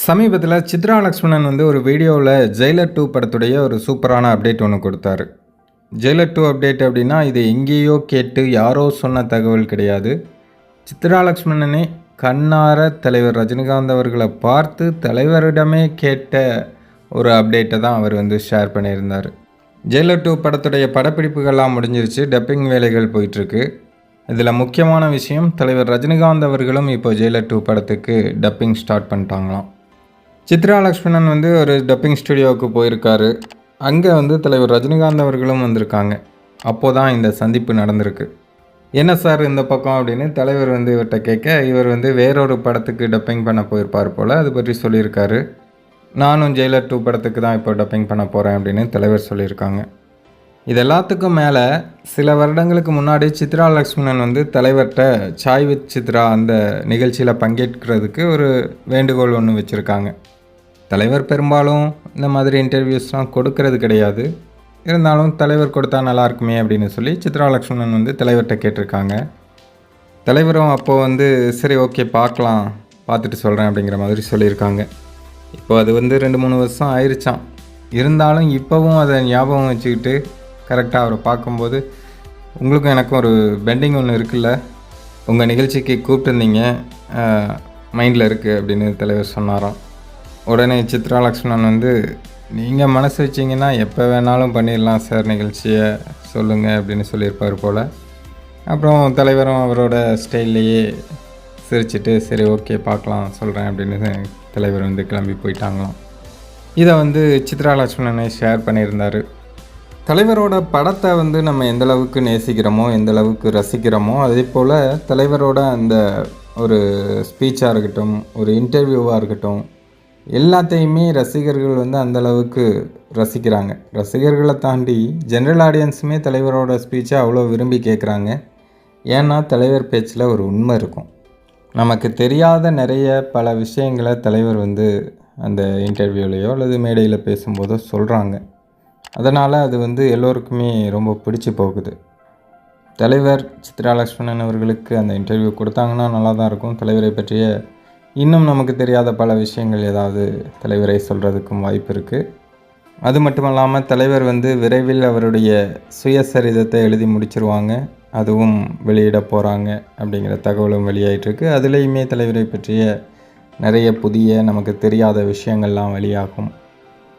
சமீபத்தில் சித்ரா லக்ஷ்மணன் வந்து ஒரு வீடியோவில் ஜெயிலர் 2 படத்துடைய ஒரு சூப்பரான அப்டேட் ஒன்று கொடுத்தாரு. ஜெயிலர் 2 அப்டேட் அப்படின்னா இது எங்கேயோ கேட்டு யாரோ சொன்ன தகவல் கிடையாது. சித்ரா லக்ஷ்மணனே கண்ணார தலைவர் ரஜினிகாந்த் அவர்களை பார்த்து தலைவரிடமே கேட்ட ஒரு அப்டேட்டை தான் அவர் வந்து ஷேர் பண்ணியிருந்தார். ஜெயிலர் 2 படத்துடைய படப்பிடிப்புகள்லாம் முடிஞ்சிருச்சு, டப்பிங் வேலைகள் போயிட்டுருக்கு. இதில் முக்கியமான விஷயம், தலைவர் ரஜினிகாந்த் அவர்களும் இப்போ ஜெயிலர் 2 படத்துக்கு டப்பிங் ஸ்டார்ட் பண்ணிட்டாங்களாம். சித்ரா லக்ஷ்மணன் வந்து ஒரு டப்பிங் ஸ்டுடியோவுக்கு போயிருக்காரு. அங்கே வந்து தலைவர் ரஜினிகாந்த் அவர்களும் வந்திருக்காங்க. அப்போது தான் இந்த சந்திப்பு நடந்திருக்கு. என்ன சார் இந்த பக்கம் அப்படின்னு தலைவர் வந்து இவர்கிட்ட கேட்க, இவர் வந்து வேறொரு படத்துக்கு டப்பிங் பண்ண போயிருப்பார் போல், அது பற்றி சொல்லியிருக்காரு. நானும் ஜெயிலர் 2 படத்துக்கு தான் இப்போ டப்பிங் பண்ண போகிறேன் அப்படின்னு தலைவர் சொல்லியிருக்காங்க. இது எல்லாத்துக்கும் மேலே சில வருடங்களுக்கு முன்னாடி சித்ரா லக்ஷ்மணன் வந்து தலைவர்கிட்ட சாய் வித் சித்ரா அந்த நிகழ்ச்சியில் பங்கேற்கிறதுக்கு ஒரு வேண்டுகோள் ஒன்று வச்சுருக்காங்க. தலைவர் பெரும்பாலும் இந்த மாதிரி இன்டர்வியூஸ்லாம் கொடுக்கறது கிடையாது. இருந்தாலும் தலைவர் கொடுத்தா நல்லாயிருக்குமே அப்படின்னு சொல்லி சித்ரா லக்ஷ்மணன் வந்து தலைவர்கிட்ட கேட்டிருக்காங்க. தலைவரும் அப்போது வந்து சரி ஓகே பார்க்கலாம், பார்த்துட்டு சொல்கிறேன் அப்படிங்கிற மாதிரி சொல்லியிருக்காங்க. இப்போ அது வந்து 2-3 வருஷம் ஆயிடுச்சான். இருந்தாலும் இப்போவும் அதை ஞாபகம் வச்சுக்கிட்டு கரெக்டாக அவரை பார்க்கும்போது, உங்களுக்கும் எனக்கும் ஒரு பெண்டிங் ஒன்று இருக்குல்ல, உங்கள் நிகழ்ச்சிக்கு கூப்பிட்டுருந்தீங்க, மைண்டில் இருக்குது அப்படின்னு தலைவர் சொன்னாராம். உடனே சித்ரா லக்ஷ்மணன் வந்து, நீங்கள் மனசு வச்சிங்கன்னா எப்போ வேணாலும் பண்ணிடலாம் சார், நிகழ்ச்சியை சொல்லுங்கள் அப்படின்னு சொல்லியிருப்பார் போல். அப்புறம் தலைவரும் அவரோட ஸ்டைல்லையே சிரிச்சிட்டு சரி ஓகே பார்க்கலாம் சொல்கிறேன் அப்படின்னு தலைவர் வந்து கிளம்பி போயிட்டாங்களாம். இதை வந்து சித்ரா லக்ஷ்மணனை ஷேர் பண்ணியிருந்தார். தலைவரோட படத்தை வந்து நம்ம எந்தளவுக்கு நேசிக்கிறோமோ, எந்தளவுக்கு ரசிக்கிறோமோ, அதே போல் தலைவரோட அந்த ஒரு ஸ்பீச்சாக இருக்கட்டும், ஒரு இன்டர்வியூவாக இருக்கட்டும், எல்லாத்தையுமே ரசிகர்கள் வந்து அந்தளவுக்கு ரசிக்கிறாங்க. ரசிகர்களை தாண்டி ஜென்ரல் ஆடியன்ஸுமே தலைவரோட ஸ்பீச்சை அவ்வளோ விரும்பி கேட்குறாங்க. ஏன்னா தலைவர் பேச்சில் ஒரு உண்மை இருக்கும். நமக்கு தெரியாத நிறைய பல விஷயங்களை தலைவர் வந்து அந்த இன்டர்வியூலையோ அல்லது மேடையில் பேசும்போதோ சொல்கிறாங்க. அதனால் அது வந்து எல்லோருக்குமே ரொம்ப பிடிச்சி போகுது. தலைவர் சித்ரா லக்ஷ்மணன் அவர்களுக்கு அந்த இன்டர்வியூ கொடுத்தாங்கன்னா நல்லா தான் இருக்கும். தலைவரை பற்றிய இன்னும் நமக்கு தெரியாத பல விஷயங்கள் ஏதாவது தலைவரை சொல்கிறதுக்கும் வாய்ப்பு இருக்குது. அது மட்டும் இல்லாமல் தலைவர் வந்து விரைவில் அவருடைய சுயசரிதத்தை எழுதி முடிச்சிருவாங்க, அதுவும் வெளியிட போகிறாங்க அப்படிங்கிற தகவலும் வெளியாகிட்டுருக்கு. அதுலேயுமே தலைவரை பற்றிய நிறைய புதிய நமக்கு தெரியாத விஷயங்கள்லாம் வெளியாகும்.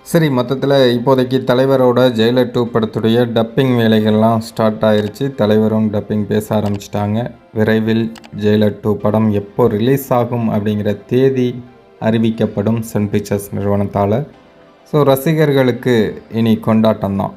சரி, மொத்தத்தில் இப்போதைக்கு தலைவரோட ஜெயிலர் 2 படத்துடைய டப்பிங் வேலைகள்லாம் ஸ்டார்ட் ஆகிருச்சு. தலைவரும் டப்பிங் பேச ஆரம்பிச்சிட்டாங்க. விரைவில் ஜெயிலர் 2 படம் எப்போ ரிலீஸ் ஆகும் அப்படிங்கிற தேதி அறிவிக்கப்படும் சன் பிக்சர்ஸ் நிறுவனத்தால். ஸோ ரசிகர்களுக்கு இனி கொண்டாட்டம் தான்.